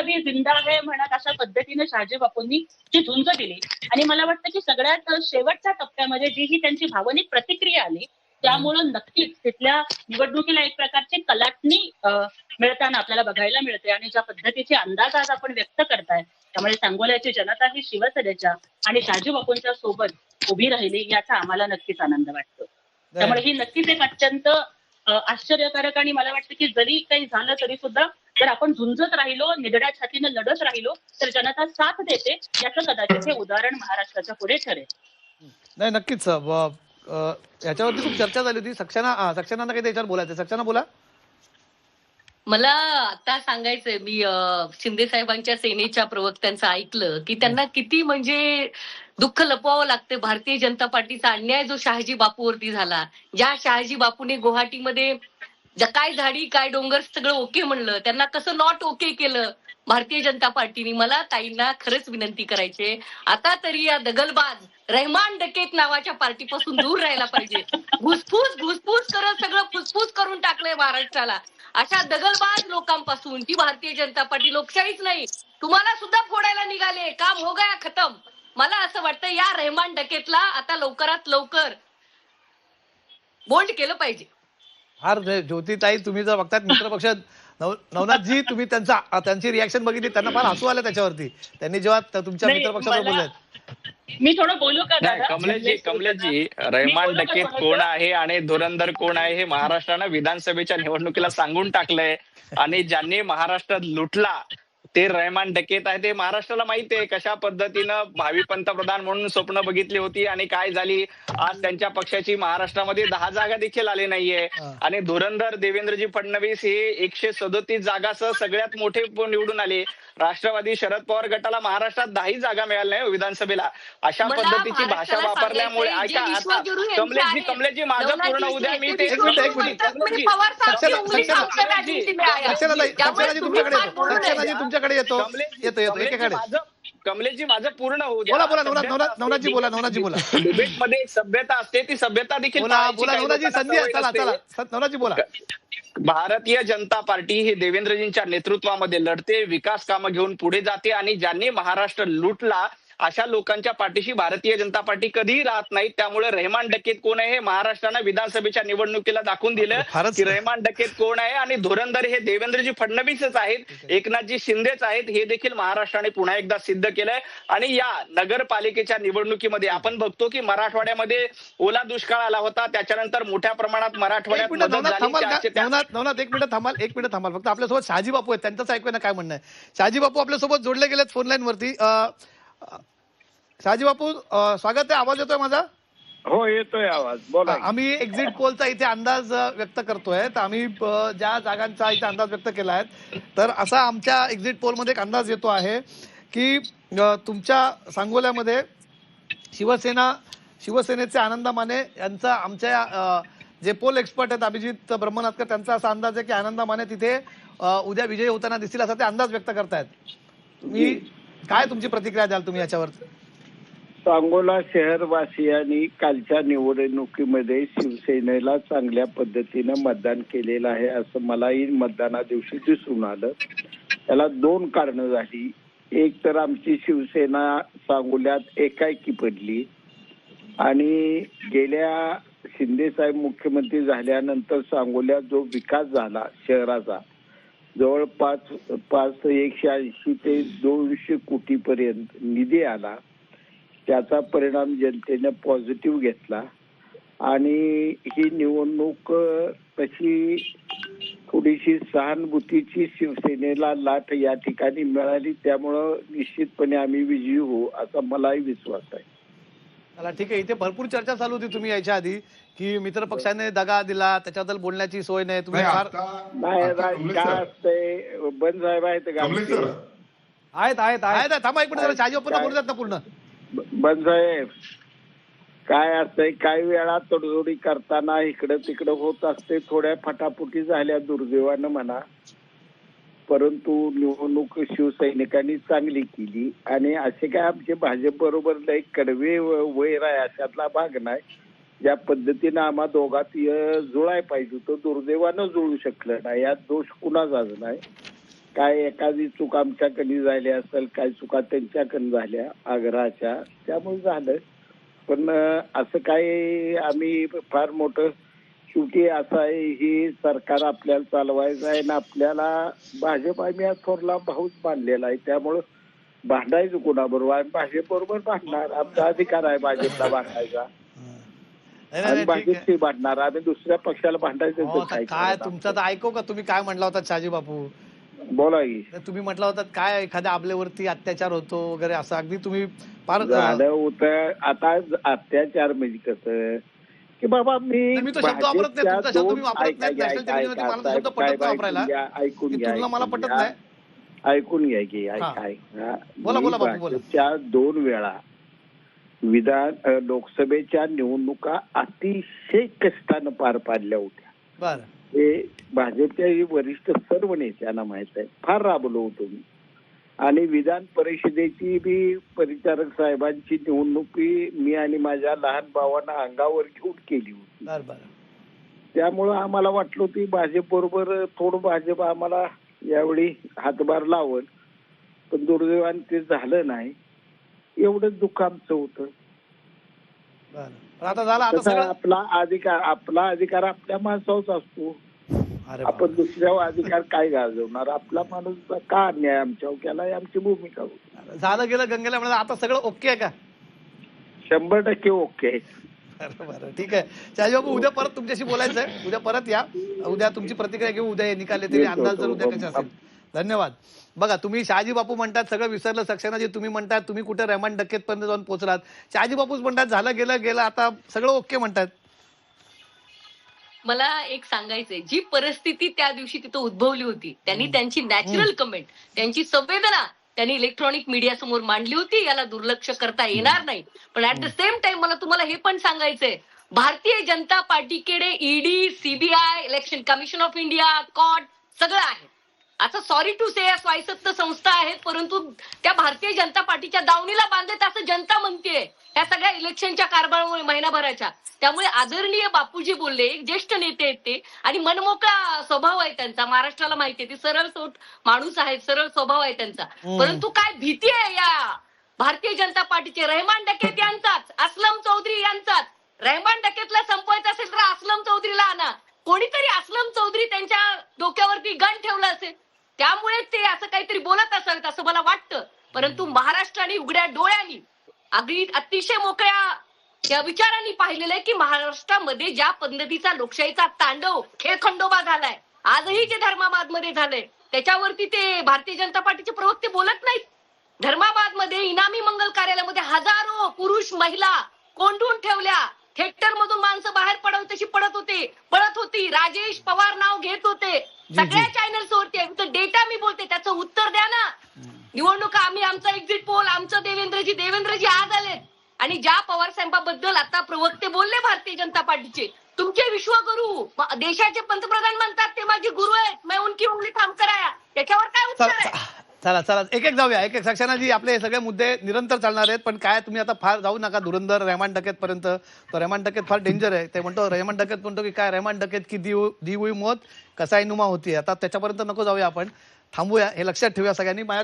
अभी जिंदा है म्हणत अशा पद्धतीने शहाजी बापूंनी जी झुंज दिली आणि मला वाटतं की सगळ्यात शेवटच्या टप्प्यामध्ये जी ही त्यांची भावनिक प्रतिक्रिया आली त्यामुळं नक्कीच तिथल्या निवडणुकीला एक प्रकारची कलाटणी मिळताना आपल्याला बघायला मिळते आणि ज्या पद्धतीचे अंदाज आज आपण व्यक्त करताय त्यामुळे सांगोल्याची जनता ही शिवसेनेच्या आणि शहाजी बापूंच्या सोबत उभी राहिली याचा आम्हाला नक्कीच आनंद वाटतो. त्यामुळे ही नक्कीच एक अत्यंत आश्चर्यकारक आणि मला वाटतं की जरी काही झालं तरी सुद्धा जर आपण झुंजत राहिलो निधड्या छातीनं लढत राहिलो तर जनता साथ देते याचं कदाचित हे उदाहरण महाराष्ट्राच्या पुढे ठरेल. नाही नक्कीच याच्यावरती खूप चर्चा झाली होती. सक्षाना काही त्याच्यावर बोलायचं. सक्षाना बोला. मला आता सांगायचंय मी शिंदे साहेबांच्या सेनेच्या प्रवक्त्यांचं ऐकलं की त्यांना किती म्हणजे दुःख लपवावं लागतं. भारतीय जनता पार्टीचा अन्याय जो शहाजी बापूवरती झाला, ज्या शहाजी बापूने गुवाहाटीमध्ये काय झाडी काय डोंगर सगळं ओके म्हणलं, त्यांना कसं नॉट ओके केलं भारतीय जनता पार्टीने. मला ताईंना खरंच विनंती करायचे, आता तरी या दगलबाज रहमान डकेत नावाच्या पार्टीपासून दूर राहायला पाहिजे. घुसफूस करत सगळं फुसफूस करून टाकलंय महाराष्ट्राला. अशा दगलबाज लोकांपासून ही भारतीय जनता पार्टी लोकशाहीच नाही, तुम्हाला सुद्धा फोडायला निघाले. काम हो गया खतम. मला असं वाटतं या रहमान डकेतला आता लवकरात लवकर बोल्ड केलं पाहिजे. फार ज्योतिताई तुम्ही जर बघतात मित्रपक्ष नवनाथजी तुम्ही त्यांची रिॲक्शन बघितली, त्यांना फार हसू आलं त्याच्यावरती. त्यांनी जेव्हा तुमच्या मित्रपक्षावर बोलले. मी थोडं बोलू का दादा? कमलेशजी रहमान डकेत कोण आहे आणि धुरंधर कोण आहे हे महाराष्ट्रानं विधानसभेच्या निवडणुकीला सांगून टाकलंय. आणि ज्यांनी महाराष्ट्रात लुटला ते रहमान डकेत आहे. ते महाराष्ट्राला माहिती आहे कशा पद्धतीनं भावी पंतप्रधान म्हणून स्वप्न बघितली होती आणि काय झाली. आज त्यांच्या पक्षाची महाराष्ट्रामध्ये 10 जागा देखील आली नाहीये. आणि धुरंधर देवेंद्रजी फडणवीस हे 137 जागासह सगळ्यात मोठे निवडून आले. राष्ट्रवादी शरद पवार गटाला महाराष्ट्रात 10 जागा मिळाल्या नाही विधानसभेला. अशा पद्धतीची भाषा वापरल्यामुळे ऐका आता कमलेशजी माझं पूर्ण होऊ द्या. मी ते तुमच्याकडे येतो एकेकडे. कमलेशजी माझं पूर्ण होऊ द्या. बोला बोला नवनाथजी बोला. नवनाथजी बोला. डिबेटमध्ये एक सभ्यता असते, ती सभ्यता देखील बोला नवनाथजी. संधी आहे. चला नवनाथजी बोला. भारतीय जनता पार्टी ही देवेंद्रजींच्या नेतृत्वामध्ये लढते, विकास कामं घेऊन पुढे जाते आणि ज्यांनी महाराष्ट्र लुटला अशा लोकांच्या पाठीशी भारतीय जनता पार्टी कधीही राहत नाही. त्यामुळे रहमान डकेत कोण आहे हे महाराष्ट्रानं विधानसभेच्या निवडणुकीला दाखवून दिलं की रहमान डकेत कोण आहे. आणि धुरंधर हे देवेंद्रजी फडणवीसच आहेत, एकनाथजी शिंदेच आहेत, हे देखील महाराष्ट्राने पुन्हा एकदा सिद्ध केलंय. आणि या नगरपालिकेच्या निवडणुकीमध्ये आपण बघतो की मराठवाड्यामध्ये ओला दुष्काळ आला होता, त्याच्यानंतर मोठ्या प्रमाणात मराठवाड्यात नवनाथ एक मिनिट थांबाल. फक्त आपल्यासोबत शहाजी बापू आहेत, त्यांचंच ऐकूया काय म्हणणं आहे. शहाजी बापू आपल्यासोबत जोडले गेलेत फोन लाईन वरती. शहाजी बापू स्वागत आहे. आवाज येतोय माझा? हो येतोय आवाज, बोला. आम्ही एक्झिट पोलचा इथे अंदाज व्यक्त करतोय. तर आम्ही ज्या जागांचा इथे अंदाज व्यक्त केला आहे तर असा आमच्या एक्झिट पोलमध्ये एक अंदाज येतो आहे की तुमच्या सांगोल्यामध्ये शिवसेनेचे आनंद माने यांचा आमच्या जे पोल एक्सपर्ट आहेत अभिजित ब्रह्मनाथकर त्यांचा असा अंदाज आहे की आनंद माने तिथे उद्या विजयी होताना दिसतील असा ते अंदाज व्यक्त करतायत. तुम्ही काय तुमची प्रतिक्रिया द्याल तुम्ही याच्यावर? सांगोला शहरवासियांनी कालच्या निवडणुकीमध्ये शिवसेनेला चांगल्या पद्धतीनं मतदान केलेलं आहे असं मलाही मतदाना दिवशी दिसून आलं. त्याला 2 कारणं झाली. एक तर आमची शिवसेना सांगोल्यात एकाएकी पडली आणि गेल्या शिंदे साहेब मुख्यमंत्री झाल्यानंतर सांगोल्यात जो विकास झाला शहराचा जवळपास 180 ते 200 कोटी पर्यंत निधी आला. त्याचा परिणाम जनतेने पॉझिटिव्ह घेतला आणि ही निवडणूक तशी थोडीशी सहानुभूतीची शिवसेनेला लाट या ठिकाणी मिळाली. त्यामुळं निश्चितपणे आम्ही विजयी होऊ असा मलाही विश्वास आहे. मला ठीक आहे. इथे भरपूर चर्चा चालू होती तुम्ही यायच्या आधी की मित्र पक्षाने दगा दिला, त्याच्याबद्दल बोलण्याची सोय नाही. तुम्ही नाही काय असतंय बंद साहेब आहेत का? आहेत. थांबा एक मिनिट. शहाजी बापूंना बोलू देत ना पूर्ण. बंद साहेब काय असतंय काही वेळा तडजोडी करताना इकडं तिकडं होत असते. थोड्या फटाफुटी झाल्या दुर्दैवानं म्हणा, परंतु निवडणूक शिवसैनिकांनी चांगली केली आणि असे काय आमचे भाजप बरोबर लय कडवे वैर आहे अशातला भाग नाही. ज्या पद्धतीनं आम्हा दोघात जुळाय पाहिजे तो दुर्दैवानं जुळू शकलं नाही. यात दोष कुणाचाच नाही. काय एखादी चूक आमच्याकडे झाली असेल, काय चुका त्यांच्याकडे झाल्या आग्रहाच्या, त्यामुळे झालं. पण असं काय आम्ही फार मोठं, शेवटी असं आहे, ही सरकार आपल्याला चालवायचं आहे ना, आपल्याला भाजप आम्ही थोरला भाऊच बांधलेला आहे, त्यामुळं भांडायचं कोणाबरोबर? आम्ही भाजप बरोबर भांडणार, आमचा अधिकार आहे भाजपला भांडायचा. नाही, आम्ही नाही, ठीक आहे. भाजपशी भांडणार, आम्ही दुसऱ्या पक्षाला भांडायचं हो, तर आता काय काय करणार? तुमचं तर ऐकू का, तुम्ही काय म्हटला होता शहाजी बापू? बोला की. तुम्ही म्हटला होता काय एखाद्या आपल्यावरती अत्याचार होतो वगैरे, असं अगदी तुम्ही फार झालं होतं. आता अत्याचार म्हणजे कसं की बाबा मी तो शब्द वापरत नाही, तुमचा शब्द तुम्ही वापरत नाही नॅशनल टेलिव्हिजनवरती, मला तो शब्द पटत नाही वापरायला. ऐकून ही घ्या, तुलना मला पटत नाही. ऐकून घ्या की हा. बोला, मी बोला बापू, बोला. भाजपच्या 2 वेळा लोकसभेच्या निवडणुका अतिशय कष्टानं पार पाडल्या होत्या. बरं. हे भाजपच्या वरिष्ठ सर्व नेत्यांना माहित आहे, फार राबलो होतो मी. आणि विधान परिषदेची बी परिचारक साहेबांची निवडणुकी मी आणि माझ्या लहान भावांना अंगावर घेऊन केली होती. बरं बरं. त्यामुळं आम्हाला वाटलं होती भाजप बरोबर थोडं भाजप आम्हाला यावेळी हातभार लावल, पण दुर्दैवाने ते झालं नाही. एवढंच दुःख आमचं होतं. बरं. पण आता झालं, आता तसा सगळं. आपला अधिकार आपल्या माणसावरच असतो. अरे आपण दुसऱ्यावर अधिकार काय गाजवणार? आपला माणूस का अन्याय आमच्यावर केला, ही आमची भूमिका होती. बापरे. झालं गेलं गंगेला म्हणलं, आता सगळं ओके आहे का? 100% ओके. बरं बरं, ठीक आहे. शहाजी बाबू, उद्या परत तुमच्याशी बोलायचं आहे, उद्या परत या, उद्या तुमची प्रतिक्रिया घेऊ, उद्या हे निकाल येतील, अंदाज जर उद्या कसे असेल. धन्यवाद. बघा, तुम्ही शहाजी बापू म्हणतात सगळं विसरलं सक्सेनाजी, तुम्ही म्हणतात तुम्ही कुठे रेहमान डकेत पर्यंत जाऊन पोहोचलात. शहाजी बापूच म्हणतात झालं गेलं आता सगळं ओके म्हणतात. मला एक सांगायचंय, जी परिस्थिती त्या दिवशी तिथं उद्भवली होती, त्यांनी त्यांची नॅचरल कमेंट, त्यांची संवेदना त्यांनी इलेक्ट्रॉनिक मीडिया समोर मांडली होती, याला दुर्लक्ष करता येणार नाही. पण ऍट द सेम टाइम मला तुम्हाला हे पण सांगायचंय, भारतीय जनता पार्टीकडे ED, CBI, election commission of India, court सगळं आहे. आता सॉरी टू से, या स्वायत्त संस्था आहेत, परंतु त्या भारतीय जनता पार्टीच्या दावणीला बांधत असं जनता म्हणते या सगळ्या इलेक्शनच्या कारभारामुळे महिनाभराच्या. त्यामुळे आदरणीय बापूजी बोलले, एक ज्येष्ठ नेते आहेत ते, आणि मनमोकळा स्वभाव आहे त्यांचा, महाराष्ट्राला माहिती आहे, ते सरळ सोट माणूस आहेत, सरळ स्वभाव आहे त्यांचा. परंतु काय भीती आहे या भारतीय जनता पार्टीचे, रेहमान डकेत यांचाच, असलम चौधरी यांचाच. रेहमान डकेतला संपवायचं असेल तर असलम चौधरीला आणा. कोणीतरी असलम चौधरी त्यांच्या डोक्यावरती गण ठेवलं असेल, त्यामुळे ते असं काहीतरी बोलत असावेत असं मला वाटतं. परंतु महाराष्ट्राने उघड्या डोळ्यांनी, अगदी अतिशय मोकळ्या या विचारांनी पाहिलेलं आहे की महाराष्ट्रामध्ये ज्या पद्धतीचा लोकशाहीचा तांडव खेळखंडोबा झालाय, आजही जे धर्माबादमध्ये झालंय, त्याच्यावरती ते भारतीय जनता पार्टीचे प्रवक्ते बोलत नाहीत. धर्माबादमध्ये इनामी मंगल कार्यालयामध्ये हजारो पुरुष महिला कोंडून ठेवल्या, थिएटर मधून माणसं बाहेर पडत तशी पळत होती. राजेश पवार नाव घेत होते, सगळ्या चॅनल्स वरती डेटा मी बोलते, त्याचं उत्तर द्या ना. निवडणुका आम्ही, आमचा एक्झिट पोल, आमचं देवेंद्रजी आज आलेत, आणि ज्या पवार साहेबांबद्दल आता प्रवक्ते बोलले भारतीय जनता पार्टीचे, तुमचे विश्वगुरु देशाचे पंतप्रधान म्हणतात ते माझे गुरु आहेत, मैं उनकी उंगली थांब कराया, त्याच्यावर काय उत्तर आहे? चला एक जाऊया, एक सक्सेनाजी, आपले हे सगळे मुद्दे निरंतर चालणार आहेत, पण काय तुम्ही आता फार जाऊ नका धुरंधर रेहमान डकेत पर्यंत. तो रेहमान डकेत फार डेंजर आहे. ते म्हणतो, रेहमान डकेत म्हणतो की काय, रेहमान डकेत की दी हुई मौत कसाई नुमा होती. आता त्याच्यापर्यंत नको जाऊया, आपण थांबूया, हे लक्षात ठेवूया सगळ्यांनी. माझ्या